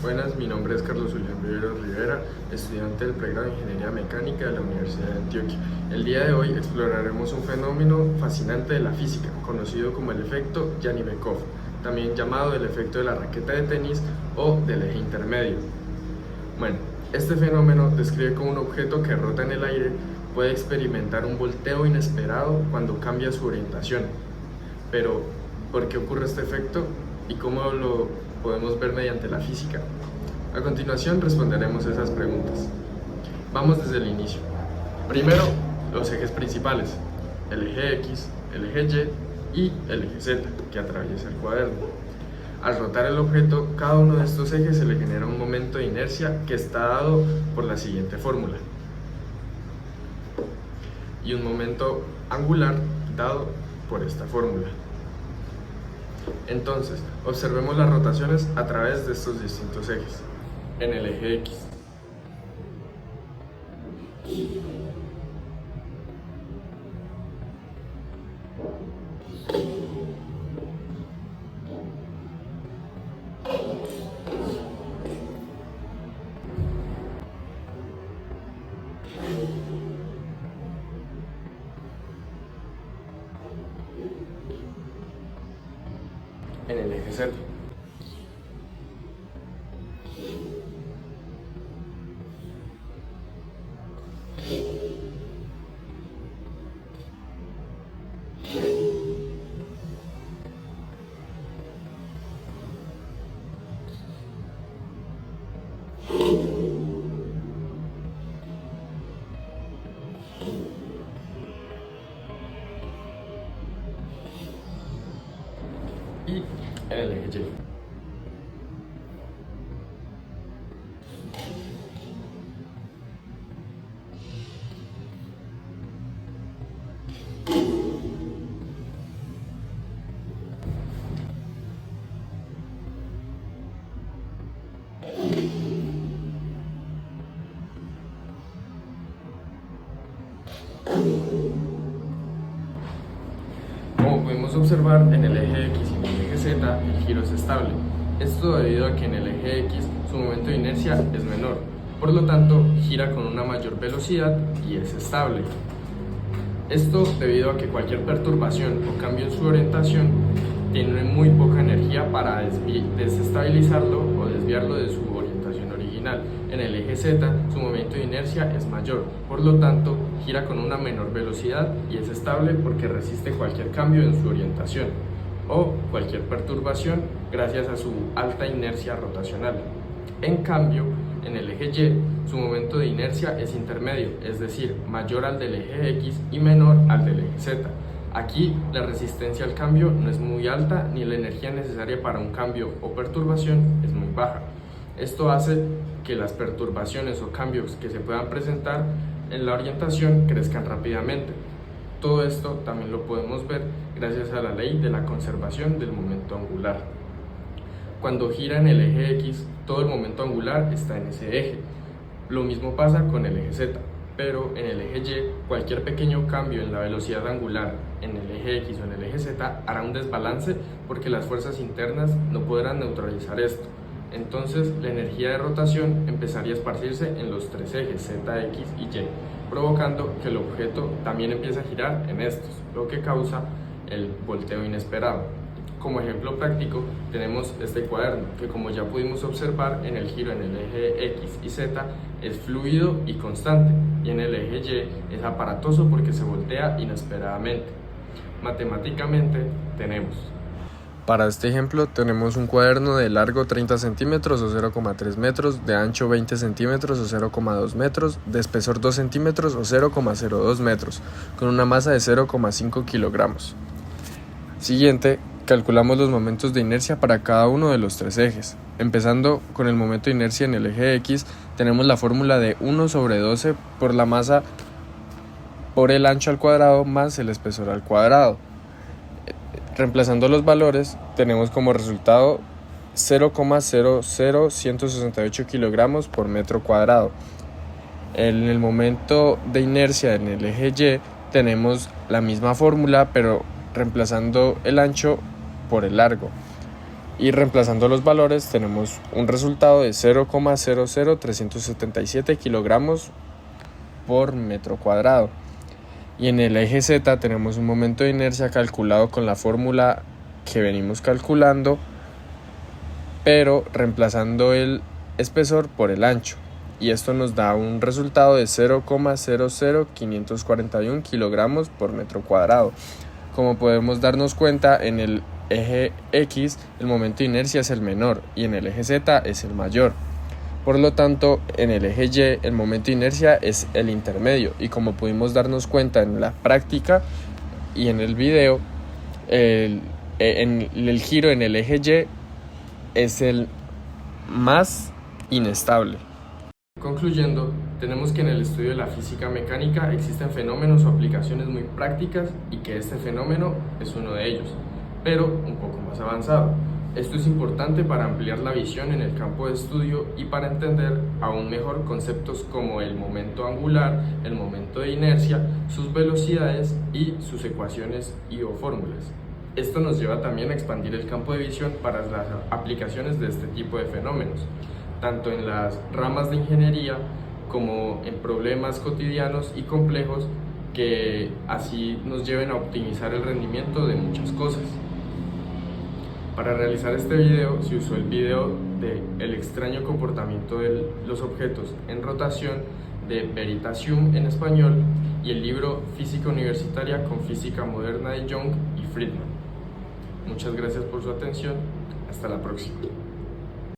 Buenas, mi nombre es Carlos Julián Viveros Rivera, estudiante del pregrado de Ingeniería Mecánica de la Universidad de Antioquia. El día de hoy exploraremos un fenómeno fascinante de la física, conocido como el efecto Janibekov, también llamado el efecto de la raqueta de tenis o del eje intermedio. Bueno, este fenómeno describe cómo un objeto que rota en el aire puede experimentar un volteo inesperado cuando cambia su orientación. Pero, ¿por qué ocurre este efecto y cómo lo podemos ver mediante la física? A continuación responderemos esas preguntas. Vamos desde el inicio. Primero, los ejes principales, el eje X, el eje Y y el eje Z, que atraviesa el cuaderno. Al rotar el objeto, cada uno de estos ejes se le genera un momento de inercia que está dado por la siguiente fórmula, y un momento angular dado por esta fórmula. Entonces, observemos las rotaciones a través de estos distintos ejes. En el eje X, en el eje Z, y en el eje Y. Como pudimos observar, en el eje X y en el eje Z el giro es estable. Esto debido a que en el eje X su momento de inercia es menor, por lo tanto gira con una mayor velocidad y es estable. Esto debido a que cualquier perturbación o cambio en su orientación tiene muy poca energía para desestabilizarlo o desviarlo de su orientación original. En el eje Z su momento de inercia es mayor, por lo tanto gira con una menor velocidad y es estable porque resiste cualquier cambio en su orientación o cualquier perturbación gracias a su alta inercia rotacional. En cambio, en el eje Y, su momento de inercia es intermedio, es decir, mayor al del eje X y menor al del eje Z. Aquí la resistencia al cambio no es muy alta ni la energía necesaria para un cambio o perturbación es muy baja. Esto hace que las perturbaciones o cambios que se puedan presentar en la orientación crezcan rápidamente. Todo esto también lo podemos ver gracias a la ley de la conservación del momento angular. Cuando gira en el eje X, todo el momento angular está en ese eje. Lo mismo pasa con el eje Z, pero en el eje Y, cualquier pequeño cambio en la velocidad angular en el eje X o en el eje Z hará un desbalance porque las fuerzas internas no podrán neutralizar esto. Entonces, la energía de rotación empezaría a esparcirse en los tres ejes Z, X y Y, provocando que el objeto también empiece a girar en estos, lo que causa el volteo inesperado. Como ejemplo práctico, tenemos este cuaderno, que como ya pudimos observar en el giro en el eje X y Z es fluido y constante, y en el eje Y es aparatoso porque se voltea inesperadamente. Matemáticamente tenemos: para este ejemplo tenemos un cuaderno de largo 30 centímetros o 0,3 metros, de ancho 20 centímetros o 0,2 metros, de espesor 2 centímetros o 0,02 metros, con una masa de 0,5 kilogramos. Siguiente, calculamos los momentos de inercia para cada uno de los tres ejes. Empezando con el momento de inercia en el eje X, tenemos la fórmula de 1 sobre 12 por la masa por el ancho al cuadrado más el espesor al cuadrado. Reemplazando los valores, tenemos como resultado 0,00168 kilogramos por metro cuadrado. En el momento de inercia en el eje Y tenemos la misma fórmula, pero reemplazando el ancho por el largo. y reemplazando los valores tenemos un resultado de 0,00377 kilogramos por metro cuadrado. Y en el eje Z tenemos un momento de inercia calculado con la fórmula que venimos calculando, pero reemplazando el espesor por el ancho. Y esto nos da un resultado de 0,00541 kilogramos por metro cuadrado. Como podemos darnos cuenta, en el eje X el momento de inercia es el menor y en el eje Z es el mayor. Por lo tanto, en el eje Y el momento de inercia es el intermedio, y como pudimos darnos cuenta en la práctica y en el video, el giro en el eje Y es el más inestable. Concluyendo, tenemos que en el estudio de la física mecánica existen fenómenos o aplicaciones muy prácticas y que este fenómeno es uno de ellos, pero un poco más avanzado. Esto es importante para ampliar la visión en el campo de estudio y para entender aún mejor conceptos como el momento angular, el momento de inercia, sus velocidades y sus ecuaciones y o fórmulas. Esto nos lleva también a expandir el campo de visión para las aplicaciones de este tipo de fenómenos, tanto en las ramas de ingeniería como en problemas cotidianos y complejos que así nos lleven a optimizar el rendimiento de muchas cosas. Para realizar este video se usó el video de El extraño comportamiento de los objetos en rotación de Veritasium en español y el libro Física Universitaria con Física Moderna de Young y Friedman. Muchas gracias por su atención. Hasta la próxima.